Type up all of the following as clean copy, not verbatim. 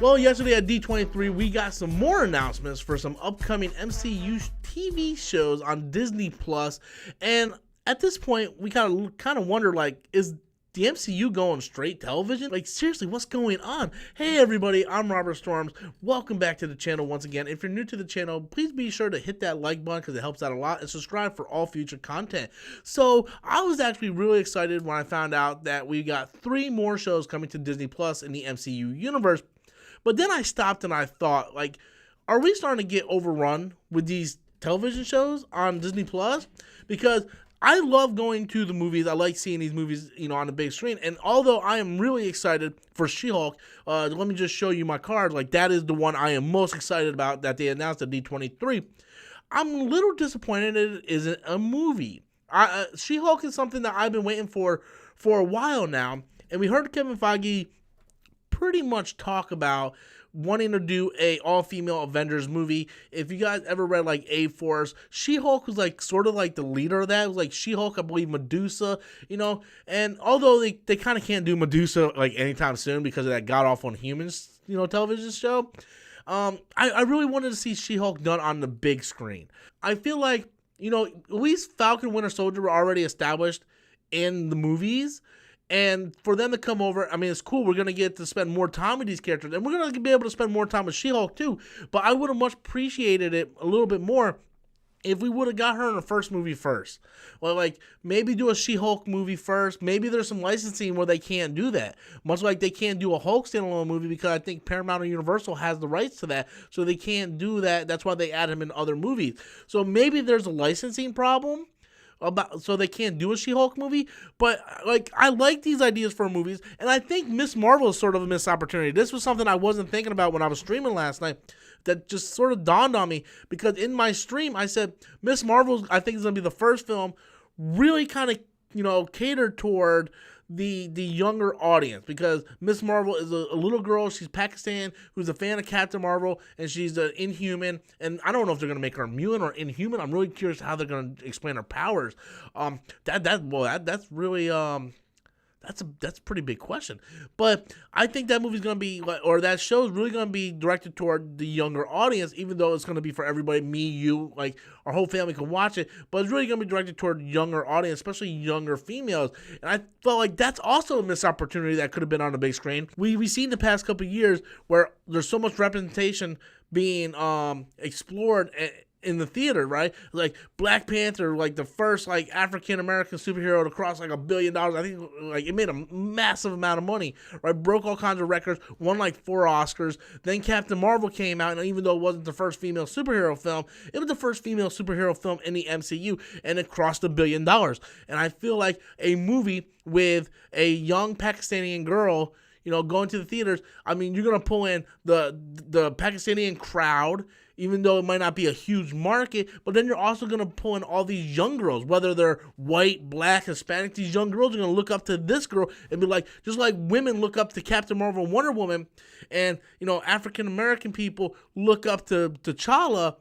Well, yesterday at D23, we got some more announcements for some upcoming MCU TV shows on Disney Plus, and at this point, we kind of wonder, like, is the MCU going straight television? Like, seriously, what's going on? Hey, everybody, I'm Robert Storms. Welcome back to the channel once again. If you're new to the channel, please be sure to hit that like button because it helps out a lot, and subscribe for all future content. So, I was actually really excited when I found out that we got 3 more shows coming to Disney Plus in the MCU universe. But then I stopped and I thought, like, are we starting to get overrun with these television shows on Disney Plus? Because I love going to the movies. I like seeing these movies, on the big screen. And although I am really excited for She-Hulk, let me just show you my card. Like, that is the one I am most excited about that they announced at D23. I'm a little disappointed it isn't a movie. She-Hulk is something that I've been waiting for a while now. And we heard Kevin Feige pretty much talk about wanting to do a all-female Avengers movie. If you guys ever read like A-Force, She-Hulk was like sort of like the leader of that. It was like She-Hulk, I believe Medusa, and although they kind of can't do Medusa like anytime soon because of that god-awful Inhumans, television show, I really wanted to see She-Hulk done on the big screen. I feel like, at least Falcon Winter Soldier were already established in the movies. And for them to come over, I mean, it's cool. We're going to get to spend more time with these characters. And we're going to be able to spend more time with She-Hulk, too. But I would have much appreciated it a little bit more if we would have got her in the first movie first. Well, like, maybe do a She-Hulk movie first. Maybe there's some licensing where they can't do that. Much like they can't do a Hulk standalone movie because I think Paramount or Universal has the rights to that. So they can't do that. That's why they add him in other movies. So maybe there's a licensing problem so they can't do a She-Hulk movie, but like I like these ideas for movies, and I think Ms. Marvel is sort of a missed opportunity. This was something I wasn't thinking about when I was streaming last night that just sort of dawned on me, because in my stream I said Ms. Marvel I think is going to be the first film really kind of catered toward the younger audience, because Miss Marvel is a little girl. She's Pakistan who's a fan of Captain Marvel, and she's an Inhuman. And I don't know if they're gonna make her immune or Inhuman. I'm really curious how they're gonna explain her powers. That's really that's a pretty big question. But I think that movie's gonna be, or that show is really gonna be directed toward the younger audience, even though it's gonna be for everybody, me, you, like our whole family can watch it. But it's really gonna be directed toward younger audience, especially younger females. And I felt like that's also a missed opportunity that could have been on the big screen. We've seen the past couple of years where there's so much representation being explored in the theater, right? Like Black Panther, like the first like African American superhero to cross like $1 billion. I think like it made a massive amount of money, right? Broke all kinds of records, won like 4 Oscars. Then Captain Marvel came out, and even though it wasn't the first female superhero film, it was the first female superhero film in the MCU, and it crossed $1 billion. And I feel like a movie with a young Pakistani girl, going to the theaters, I mean, you're gonna pull in the Pakistani crowd, even though it might not be a huge market, but then you're also going to pull in all these young girls, whether they're white, black, Hispanic. These young girls are going to look up to this girl and be like, just like women look up to Captain Marvel and Wonder Woman, and, African-American people look up to T'Challa,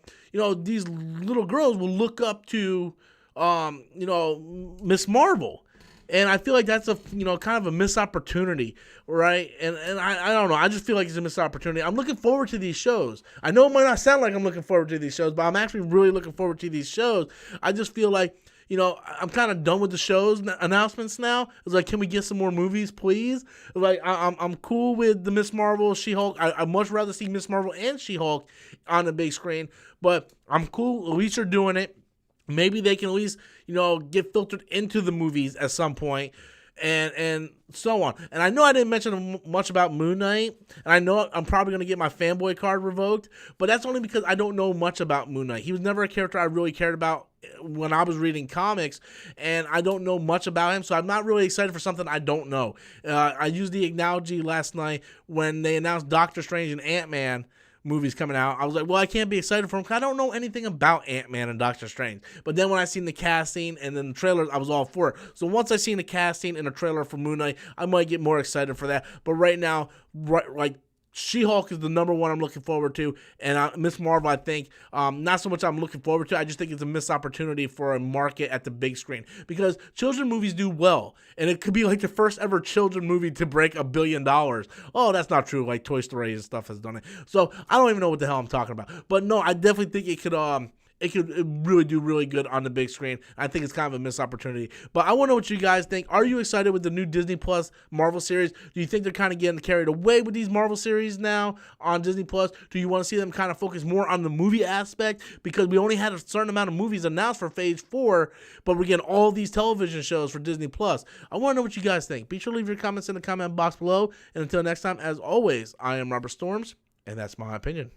these little girls will look up to, Miss Marvel. And I feel like that's a kind of a missed opportunity, right? And I don't know. I just feel like it's a missed opportunity. I'm looking forward to these shows. I know it might not sound like I'm looking forward to these shows, but I'm actually really looking forward to these shows. I just feel like, I'm kind of done with the shows announcements now. It's like, can we get some more movies, please? Like, I'm cool with the Miss Marvel, She-Hulk. I'd much rather see Miss Marvel and She-Hulk on the big screen, but I'm cool. At least you're doing it. Maybe they can at least, get filtered into the movies at some point, and so on. And I know I didn't mention much about Moon Knight, and I know I'm probably going to get my fanboy card revoked, but that's only because I don't know much about Moon Knight. He was never a character I really cared about when I was reading comics, and I don't know much about him, so I'm not really excited for something I don't know. I used the analogy last night when they announced Doctor Strange and Ant-Man movies coming out. I was like, well, I can't be excited for them because I don't know anything about Ant-Man and Doctor Strange. But then when I seen the casting and then the trailers, I was all for it. So once I seen the casting and the trailer for Moon Knight, I might get more excited for that. But right now, like She-Hulk is the number one I'm looking forward to, and Miss Marvel, I think, not so much I'm looking forward to. I just think it's a missed opportunity for a market at the big screen because children movies do well, and it could be like the first ever children movie to break $1 billion. Oh, that's not true. Like Toy Story and stuff has done it. So I don't even know what the hell I'm talking about. But no, I definitely think it could really do really good on the big screen. I think it's kind of a missed opportunity. But I want to know what you guys think. Are you excited with the new Disney Plus Marvel series? Do you think they're kind of getting carried away with these Marvel series now on Disney Plus? Do you want to see them kind of focus more on the movie aspect? Because we only had a certain amount of movies announced for Phase 4, but we're getting all these television shows for Disney Plus. I want to know what you guys think. Be sure to leave your comments in the comment box below. And until next time, as always, I am Robert Storms, and that's my opinion.